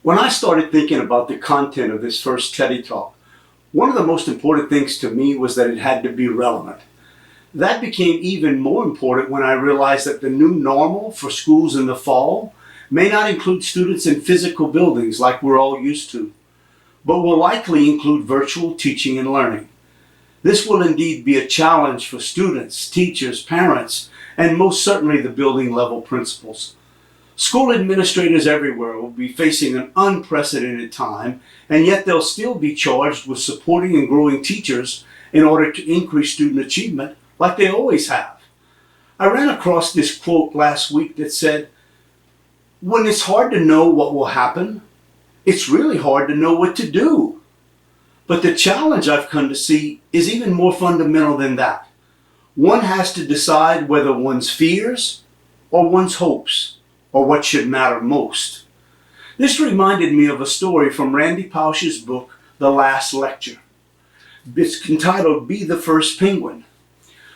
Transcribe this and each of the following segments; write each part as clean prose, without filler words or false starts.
When I started thinking about the content of this first TEDdy Talk, one of the most important things to me was that it had to be relevant. That became even more important when I realized that the new normal for schools in the fall may not include students in physical buildings like we're all used to, but will likely include virtual teaching and learning. This will indeed be a challenge for students, teachers, parents, and most certainly the building level principals. School administrators everywhere will be facing an unprecedented time, and yet they'll still be charged with supporting and growing teachers in order to increase student achievement like they always have. I ran across this quote last week that said, "When it's hard to know what will happen, it's really hard to know what to do." But the challenge I've come to see is even more fundamental than that. One has to decide whether one's fears or one's hopes or what should matter most. This reminded me of a story from Randy Pausch's book, The Last Lecture. It's entitled Be the First Penguin.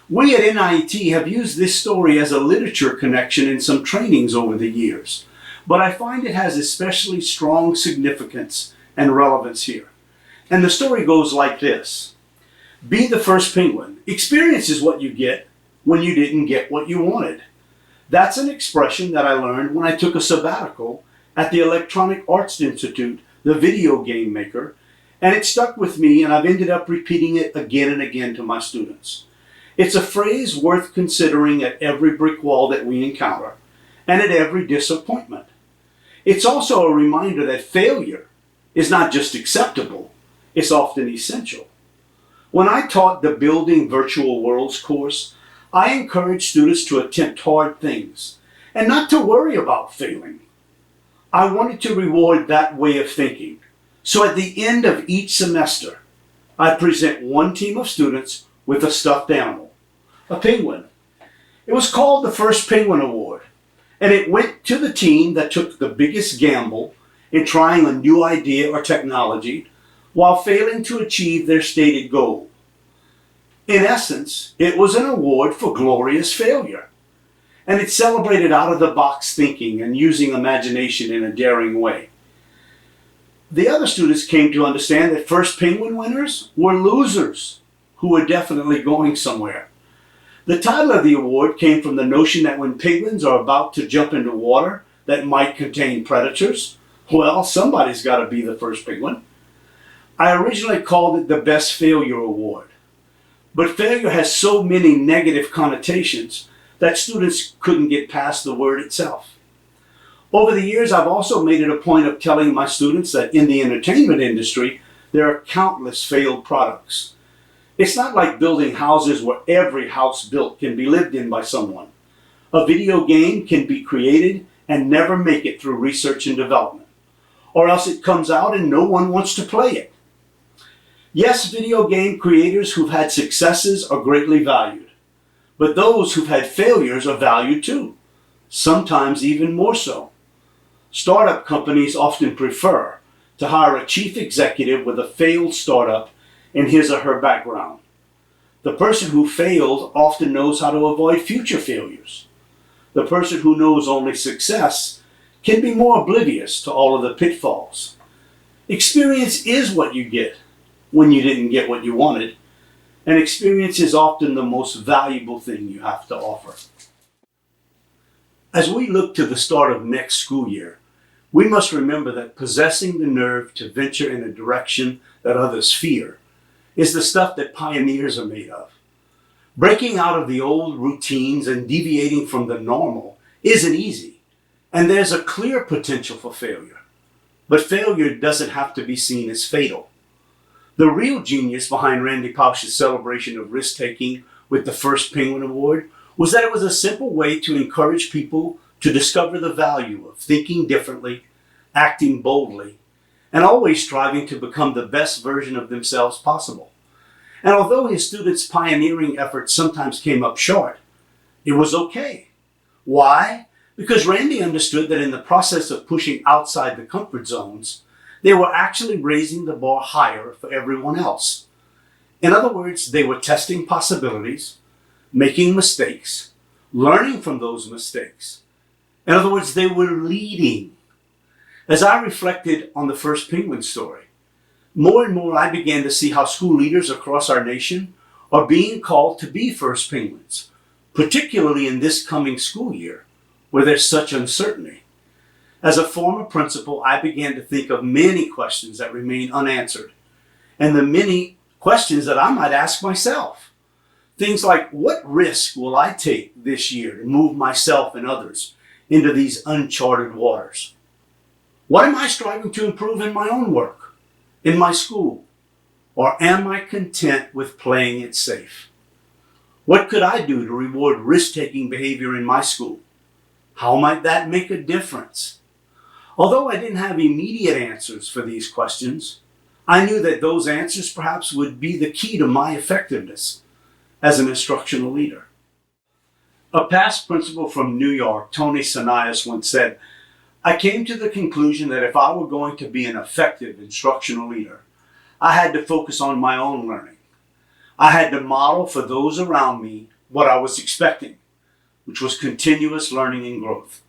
We at NIET have used this story as a literature connection in some trainings over the years, but I find it has especially strong significance and relevance here. And the story goes like this. Be the first penguin. Experience is what you get when you didn't get what you wanted. That's an expression that I learned when I took a sabbatical at the Electronic Arts Institute, the video game maker, and it stuck with me, and I've ended up repeating it again and again to my students. It's a phrase worth considering at every brick wall that we encounter and at every disappointment. It's also a reminder that failure is not just acceptable, it's often essential. When I taught the Building Virtual Worlds course, I encourage students to attempt hard things and not to worry about failing. I wanted to reward that way of thinking. So at the end of each semester, I present one team of students with a stuffed animal, a penguin. It was called the First Penguin Award, and it went to the team that took the biggest gamble in trying a new idea or technology while failing to achieve their stated goal. In essence, it was an award for glorious failure, and it celebrated out-of-the-box thinking and using imagination in a daring way. The other students came to understand that First Penguin winners were losers who were definitely going somewhere. The title of the award came from the notion that when penguins are about to jump into water that might contain predators, well, somebody's got to be the first penguin. I originally called it the Best Failure Award. But failure has so many negative connotations that students couldn't get past the word itself. Over the years, I've also made it a point of telling my students that in the entertainment industry, there are countless failed products. It's not like building houses where every house built can be lived in by someone. A video game can be created and never make it through research and development, or else it comes out and no one wants to play it. Yes, video game creators who've had successes are greatly valued, but those who've had failures are valued too, sometimes even more so. Startup companies often prefer to hire a chief executive with a failed startup in his or her background. The person who failed often knows how to avoid future failures. The person who knows only success can be more oblivious to all of the pitfalls. Experience is what you get when you didn't get what you wanted, and experience is often the most valuable thing you have to offer. As we look to the start of next school year, we must remember that possessing the nerve to venture in a direction that others fear is the stuff that pioneers are made of. Breaking out of the old routines and deviating from the normal isn't easy, and there's a clear potential for failure. But failure doesn't have to be seen as fatal. The real genius behind Randy Pausch's celebration of risk-taking with the First Penguin Award was that it was a simple way to encourage people to discover the value of thinking differently, acting boldly, and always striving to become the best version of themselves possible. And although his students' pioneering efforts sometimes came up short, it was okay. Why? Because Randy understood that in the process of pushing outside the comfort zones, they were actually raising the bar higher for everyone else. In other words, they were testing possibilities, making mistakes, learning from those mistakes. In other words, they were leading. As I reflected on the first penguin story, more and more I began to see how school leaders across our nation are being called to be first penguins, particularly in this coming school year, where there's such uncertainty. As a former principal, I began to think of many questions that remain unanswered, and the many questions that I might ask myself. Things like, what risk will I take this year to move myself and others into these uncharted waters? What am I striving to improve in my own work, in my school? Or am I content with playing it safe? What could I do to reward risk-taking behavior in my school? How might that make a difference? Although I didn't have immediate answers for these questions, I knew that those answers perhaps would be the key to my effectiveness as an instructional leader. A past principal from New York, Tony Sinaias, once said, I came to the conclusion that if I were going to be an effective instructional leader, I had to focus on my own learning. I had to model for those around me what I was expecting, which was continuous learning and growth.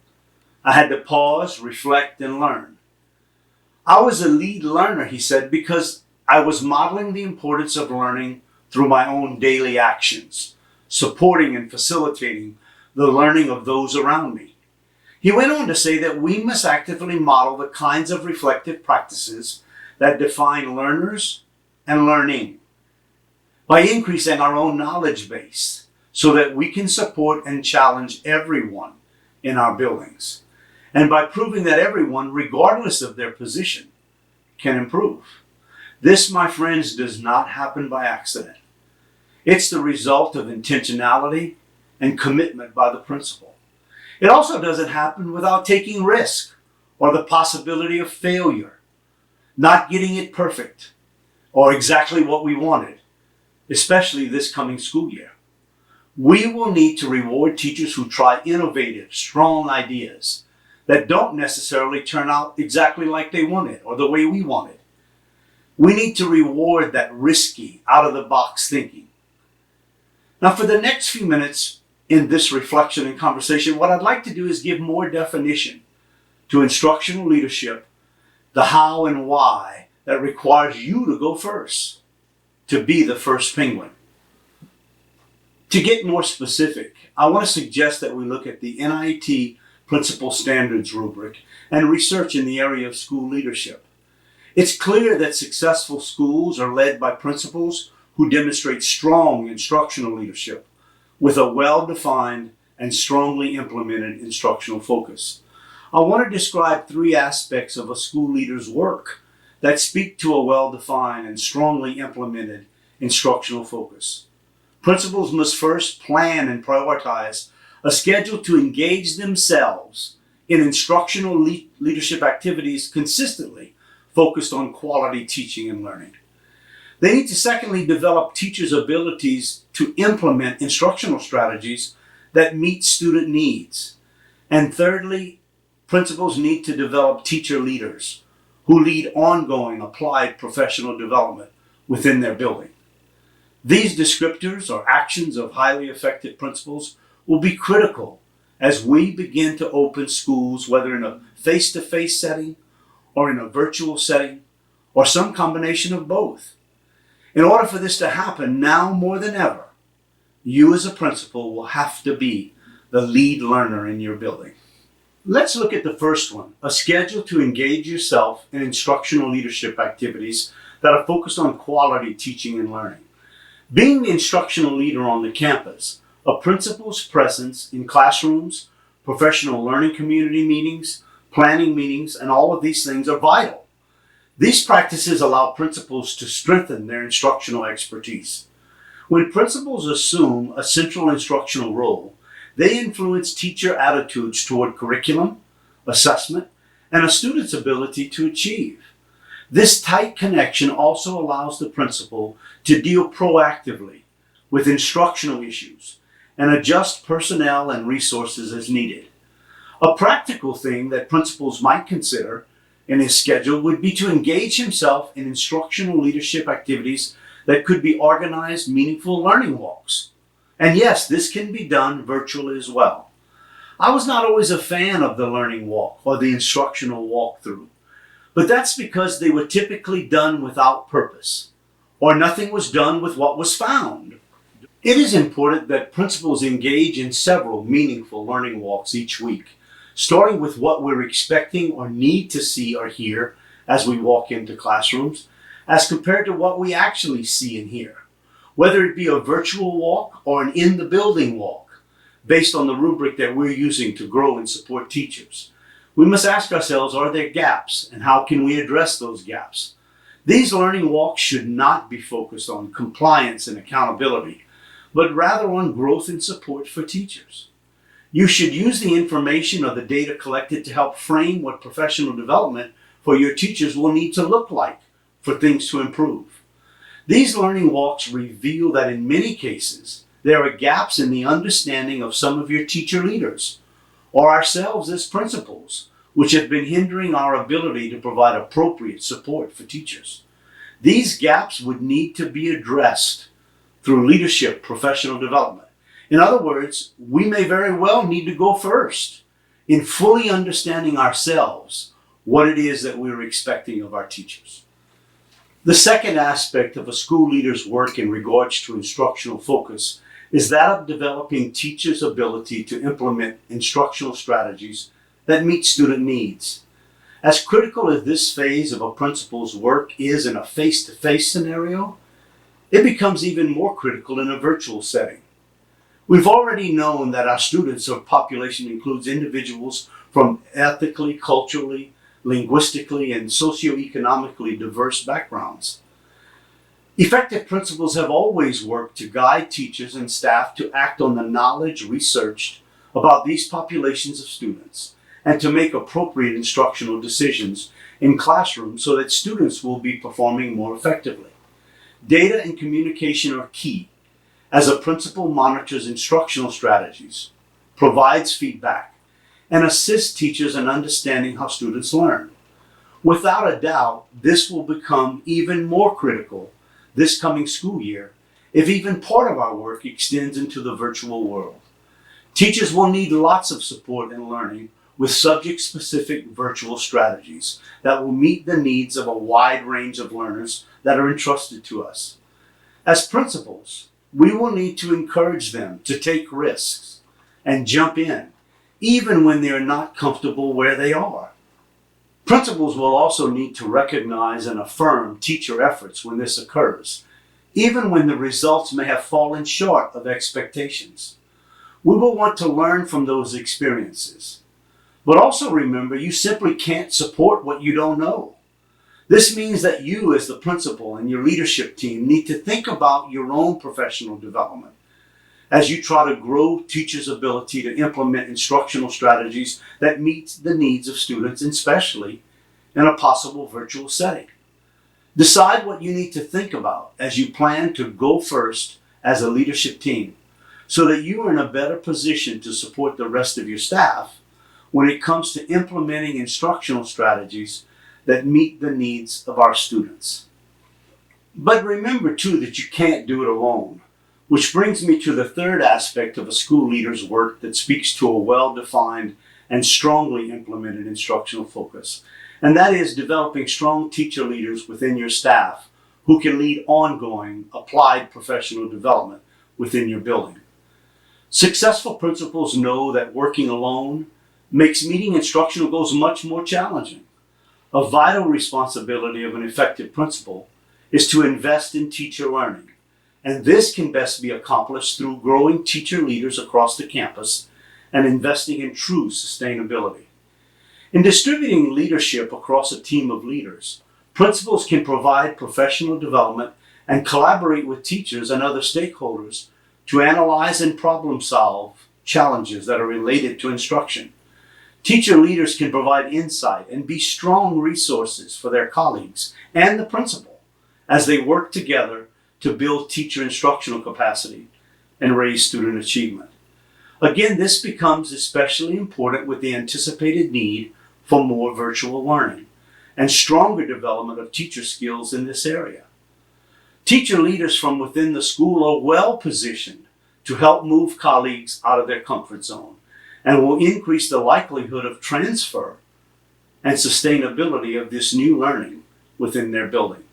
I had to pause, reflect, and learn. I was a lead learner, he said, because I was modeling the importance of learning through my own daily actions, supporting and facilitating the learning of those around me. He went on to say that we must actively model the kinds of reflective practices that define learners and learning by increasing our own knowledge base so that we can support and challenge everyone in our buildings, and by proving that everyone, regardless of their position, can improve. This, my friends, does not happen by accident. It's the result of intentionality and commitment by the principal. It also doesn't happen without taking risk or the possibility of failure, not getting it perfect or exactly what we wanted, especially this coming school year. We will need to reward teachers who try innovative, strong ideas that don't necessarily turn out exactly like they wanted or the way we wanted. We need to reward that risky, out-of-the-box thinking. Now, for the next few minutes in this reflection and conversation, what I'd like to do is give more definition to instructional leadership, the how and why that requires you to go first, to be the first penguin. To get more specific, I want to suggest that we look at the NIT Principal Standards rubric and research in the area of school leadership. It's clear that successful schools are led by principals who demonstrate strong instructional leadership with a well-defined and strongly implemented instructional focus. I want to describe 3 aspects of a school leader's work that speak to a well-defined and strongly implemented instructional focus. Principals must first plan and prioritize a schedule to engage themselves in instructional leadership activities consistently focused on quality teaching and learning. They need to secondly develop teachers' abilities to implement instructional strategies that meet student needs. And thirdly, principals need to develop teacher leaders who lead ongoing applied professional development within their building. These descriptors or actions of highly effective principals will be critical as we begin to open schools, whether in a face-to-face setting or in a virtual setting or some combination of both. In order for this to happen, now more than ever, you as a principal will have to be the lead learner in your building. Let's look at the first one, a schedule to engage yourself in instructional leadership activities that are focused on quality teaching and learning. Being the instructional leader on the campus, a principal's presence in classrooms, professional learning community meetings, planning meetings, and all of these things are vital. These practices allow principals to strengthen their instructional expertise. When principals assume a central instructional role, they influence teacher attitudes toward curriculum, assessment, and a student's ability to achieve. This tight connection also allows the principal to deal proactively with instructional issues and adjust personnel and resources as needed. A practical thing that principals might consider in his schedule would be to engage himself in instructional leadership activities that could be organized, meaningful learning walks. And yes, this can be done virtually as well. I was not always a fan of the learning walk or the instructional walkthrough, but that's because they were typically done without purpose, or nothing was done with what was found. It is important that principals engage in several meaningful learning walks each week, starting with what we're expecting or need to see or hear as we walk into classrooms, as compared to what we actually see and hear, whether it be a virtual walk or an in-the-building walk, based on the rubric that we're using to grow and support teachers. We must ask ourselves, are there gaps, and how can we address those gaps? These learning walks should not be focused on compliance and accountability, but rather on growth and support for teachers. You should use the information or the data collected to help frame what professional development for your teachers will need to look like for things to improve. These learning walks reveal that in many cases, there are gaps in the understanding of some of your teacher leaders or ourselves as principals, which have been hindering our ability to provide appropriate support for teachers. These gaps would need to be addressed through leadership professional development. In other words, we may very well need to go first in fully understanding ourselves what it is that we're expecting of our teachers. The second aspect of a school leader's work in regards to instructional focus is that of developing teachers' ability to implement instructional strategies that meet student needs. As critical as this phase of a principal's work is in a face-to-face scenario, it becomes even more critical in a virtual setting. We've already known that our students or population includes individuals from ethically, culturally, linguistically, and socioeconomically diverse backgrounds. Effective principals have always worked to guide teachers and staff to act on the knowledge researched about these populations of students and to make appropriate instructional decisions in classrooms so that students will be performing more effectively. Data and communication are key as a principal monitors instructional strategies, provides feedback, and assists teachers in understanding how students learn. Without a doubt, this will become even more critical this coming school year if even part of our work extends into the virtual world. Teachers will need lots of support in learning with subject-specific virtual strategies that will meet the needs of a wide range of learners that are entrusted to us. As principals, we will need to encourage them to take risks and jump in, even when they're not comfortable where they are. Principals will also need to recognize and affirm teacher efforts when this occurs, even when the results may have fallen short of expectations. We will want to learn from those experiences. But also remember, you simply can't support what you don't know. This means that you as the principal and your leadership team need to think about your own professional development as you try to grow teachers' ability to implement instructional strategies that meet the needs of students, especially in a possible virtual setting. Decide what you need to think about as you plan to go first as a leadership team so that you are in a better position to support the rest of your staff when it comes to implementing instructional strategies that meet the needs of our students. But remember too that you can't do it alone, which brings me to the third aspect of a school leader's work that speaks to a well-defined and strongly implemented instructional focus, and that is developing strong teacher leaders within your staff who can lead ongoing applied professional development within your building. Successful principals know that working alone makes meeting instructional goals much more challenging. A vital responsibility of an effective principal is to invest in teacher learning, and this can best be accomplished through growing teacher leaders across the campus and investing in true sustainability. In distributing leadership across a team of leaders, principals can provide professional development and collaborate with teachers and other stakeholders to analyze and problem solve challenges that are related to instruction. Teacher leaders can provide insight and be strong resources for their colleagues and the principal as they work together to build teacher instructional capacity and raise student achievement. Again, this becomes especially important with the anticipated need for more virtual learning and stronger development of teacher skills in this area. Teacher leaders from within the school are well positioned to help move colleagues out of their comfort zone and will increase the likelihood of transfer and sustainability of this new learning within their building.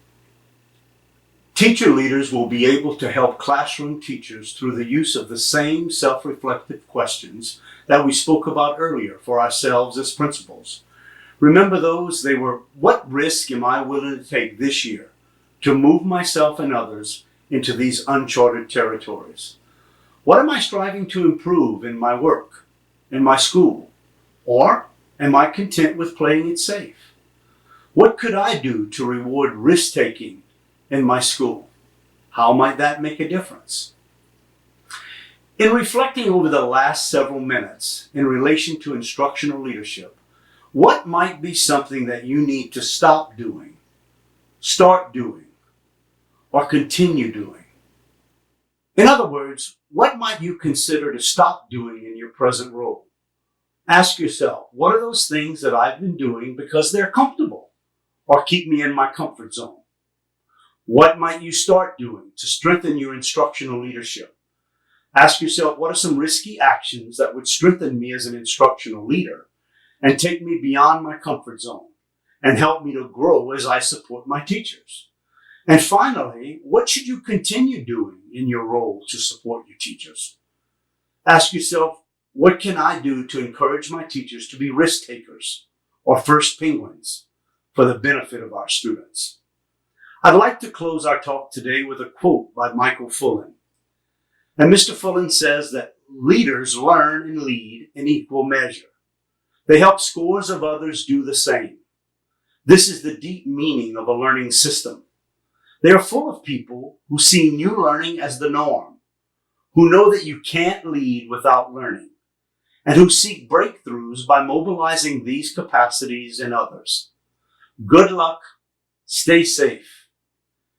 Teacher leaders will be able to help classroom teachers through the use of the same self-reflective questions that we spoke about earlier for ourselves as principals. Remember those? They were, what risk am I willing to take this year to move myself and others into these uncharted territories? What am I striving to improve in my work, in my school? Or am I content with playing it safe? What could I do to reward risk-taking in my school? How might that make a difference? In reflecting over the last several minutes in relation to instructional leadership, what might be something that you need to stop doing, start doing, or continue doing? In other words, what might you consider to stop doing in your present role? Ask yourself, what are those things that I've been doing because they're comfortable or keep me in my comfort zone? What might you start doing to strengthen your instructional leadership? Ask yourself, what are some risky actions that would strengthen me as an instructional leader and take me beyond my comfort zone and help me to grow as I support my teachers? And finally, what should you continue doing in your role to support your teachers? Ask yourself, what can I do to encourage my teachers to be risk takers or first penguins for the benefit of our students? I'd like to close our talk today with a quote by Michael Fullen. And Mr. Fullen says that leaders learn and lead in equal measure. They help scores of others do the same. This is the deep meaning of a learning system. They are full of people who see new learning as the norm, who know that you can't lead without learning, and who seek breakthroughs by mobilizing these capacities in others. Good luck, stay safe,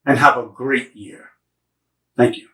and have a great year. Thank you.